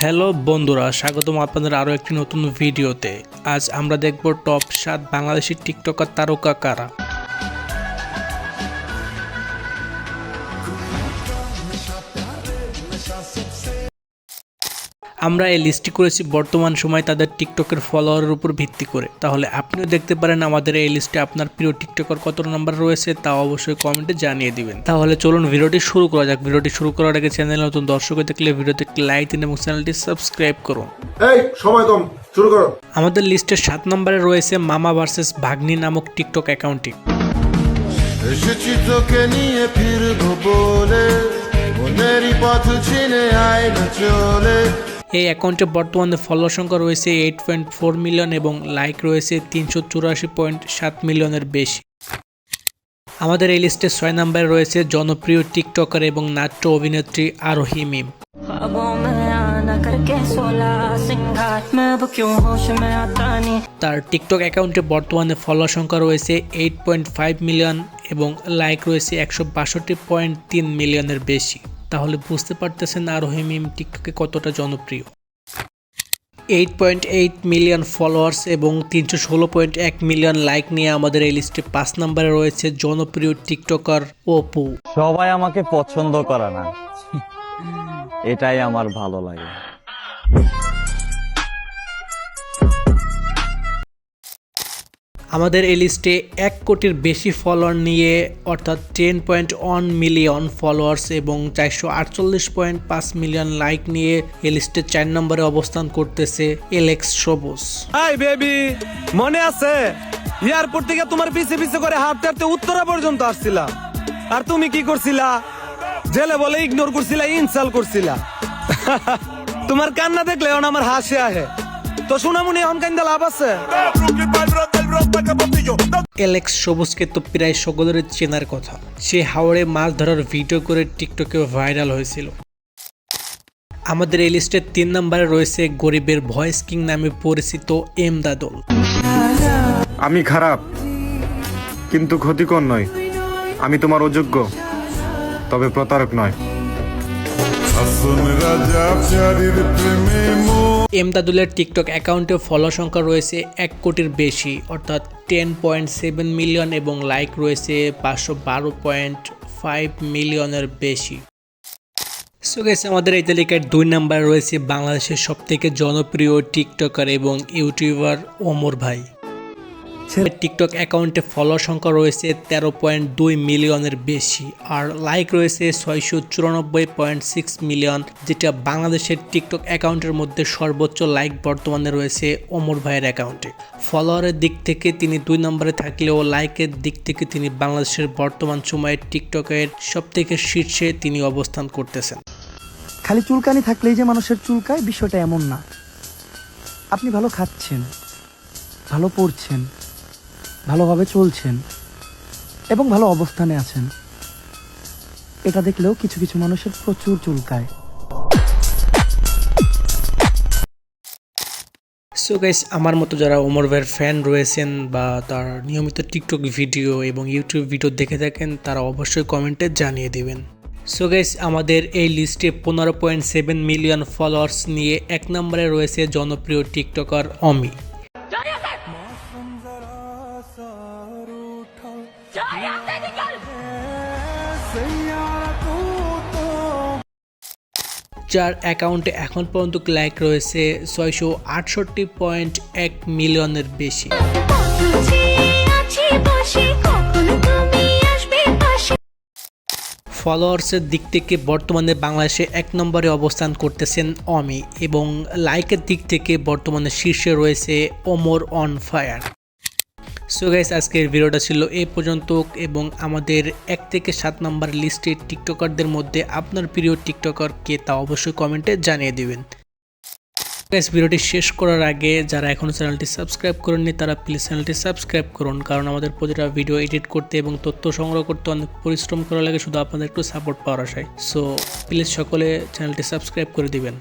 Hello বন্ধুরা, স্বাগতম আপনাদের আরও একটি নতুন ভিডিওতে। আজ আমরা দেখব টপ 7 বাংলাদেশি টিকটকার তারকা কারা। আমরা এই লিস্টটি করেছি বর্তমান সময়ে তাদের টিকটকের ফলোয়ারের উপর ভিত্তি করে। তাহলে আপনিও দেখতে পারেন আমাদের এই লিস্টে আপনার প্রিয় টিকটকার কত নাম্বার রয়েছে তা অবশ্যই কমেন্টে জানিয়ে দিবেন। তাহলে চলুন ভিডিওটি শুরু করা যাক। ভিডিওটি শুরু করার আগে চ্যানেল নতুন দর্শক দেখলে ভিডিওতে লাইক দিন এবং চ্যানেলটি সাবস্ক্রাইব করুন। এই সময় কম, শুরু করো। আমাদের লিস্টের 7 নম্বরে রয়েছে মামা ভার্সেস ভাগ্নি নামক টিকটক অ্যাকাউন্টটি। এসেছি তোকে নিয়ে ফিরবো বলে, মনেরই পথ চিনে আয় না চলে। এই অ্যাকাউন্টে বর্তমানে ফলোয়ার সংখ্যা রয়েছে 8.4 মিলিয়ন এবং লাইক রয়েছে 384.7 মিলিয়নের বেশি। আমাদের এই লিস্টে 6 নম্বরে রয়েছে জনপ্রিয় টিকটকার এবং নাট্য অভিনেত্রী আরোহী মিম। তার টিকটক অ্যাকাউন্টে বর্তমানে ফলোয়ার সংখ্যা রয়েছে 8.5 মিলিয়ন এবং লাইক রয়েছে 162.3 মিলিয়নের বেশি। তাহলে বুঝতে পারতেছেন আরোহী মিম টিকটকে কতটা জনপ্রিয়। 8.8 মিলিয়ন ফলোয়ার্স এবং 316.1 মিলিয়ন লাইক নিয়ে আমাদের এই লিস্টে 5 নম্বরে রয়েছে জনপ্রিয় টিকটকার অপু। সবাই আমাকে পছন্দ করে না, এটাই আমার ভালো লাগে। আমাদের এই লিস্টে 1 কোটির বেশি ফলোয়ার নিয়ে অর্থাৎ 10.1 মিলিয়ন ফলোয়ার্স এবং 448.5 মিলিয়ন লাইক নিয়ে এই লিস্টে 4 নম্বরে অবস্থান করতেছে এলেক্স সবুজ। হাই বেবি, মনে আছে এয়ারপোর্ট থেকে তোমার পিছে পিছে করে হাঁটতে হাঁটতে উত্তরা পর্যন্ত আসছিলাম, আর তুমি কি করছিলা? জেলে বলে ইগনোর করছিলা, ইনসাল করছিলা। তোমার কান্না দেখলে এখন আমার হাসি আহে। তো সোনামুনি এখন কান্দা লাভ আছে? এলেক্স সবুজকে তো প্রায় সকলের চেনার কথা। সে হাওড়ে মাছ ধরার ভিডিও করে টিকটকে ভাইরাল হয়েছিল। আমাদের এই লিস্টে 3 নম্বরে রয়েছে গরিবের ভয়েস কিং নামে পরিচিত এমদাদুল। আমি খারাপ কিন্তু ক্ষতিকর নয়, আমি তোমার অযোগ্য তবে প্রতারক নয়। এমদাদুলের টিকটক অ্যাকাউন্টে ফলো সংখ্যা রয়েছে 1 কোটির বেশি অর্থাৎ 10.7 মিলিয়ন এবং লাইক রয়েছে 512.5 মিলিয়নের বেশি। সো গাইস, আমাদের এই তালিকায় 2 নম্বরে রয়েছে বাংলাদেশের সবথেকে জনপ্রিয় টিকটকার এবং ইউটিউবার ওমর ভাই। টিকটক অ্যাকাউন্টে ফলোয়ার সংখ্যা রয়েছে 13.2 মিলিয়নের বেশি আর লাইক রয়েছে 694.6 মিলিয়ন, যেটা বাংলাদেশের টিকটক অ্যাকাউন্টের মধ্যে সর্বোচ্চ লাইক বর্তমানে রয়েছে ওমর ভাইয়ের অ্যাকাউন্টে। ফলোয়ারের দিক থেকে তিনি 2 নম্বরে থাকলেও লাইকের দিক থেকে তিনি বাংলাদেশের বর্তমান সময়ে টিকটকের সবথেকে শীর্ষে তিনি অবস্থান করতেছেন। খালি চুলকানি থাকলেই যে মানুষের চুলকায়, বিষয়টা এমন না। আপনি ভালো খাচ্ছেন, ভালো পড়ছেন, ভালোভাবে চলছেন এবং ভালো অবস্থানে আছেন, এটা দেখলেও কিছু কিছু মানুষের প্রচুর চুলকায়। সো গাইস, আমার মতো যারা ওমর ভাইয়ের ফ্যান রয়েছেন বা তার নিয়মিত টিকটক ভিডিও এবং ইউটিউব ভিডিও দেখে থাকেন, তারা অবশ্যই কমেন্টে জানিয়ে দিবেন। সো গাইস, আমাদের এই লিস্টে 15.7 মিলিয়ন ফলোয়ার্স নিয়ে 1 নম্বরে রয়েছে জনপ্রিয় টিকটকার অমি। 4 অ্যাকাউন্টে এখন পর্যন্ত লাইক রয়েছে 668.1 মিলিয়নের বেশি। ফলোয়ার্সের দিক থেকে বর্তমানে বাংলাদেশে 1 নম্বরে অবস্থান করতেছেন অমি এবং লাইকের দিক থেকে বর্তমানে শীর্ষে রয়েছে Omar on fire. So guys, আজকের ভিডিওটা ছিল এই পর্যন্ত এবং আমাদের 1 থেকে 7 নম্বর লিস্টে টিকটকারদের মধ্যে আপনার প্রিয় টিকটকার কে তা অবশ্যই কমেন্টে জানিয়ে দিবেন। গাইস, ভিডিওটি শেষ করার আগে যারা এখনও চ্যানেলটি সাবস্ক্রাইব করেননি তারা প্লিজ চ্যানেলটি সাবস্ক্রাইব করুন, কারণ আমাদের প্রতিটা ভিডিও এডিট করতে এবং তথ্য সংগ্রহ করতে অনেক পরিশ্রম করা লাগে, শুধু আপনাদের একটু সাপোর্ট পাওয়ার আশায়। সো প্লিজ সকলে চ্যানেলটি সাবস্ক্রাইব করে দিবেন।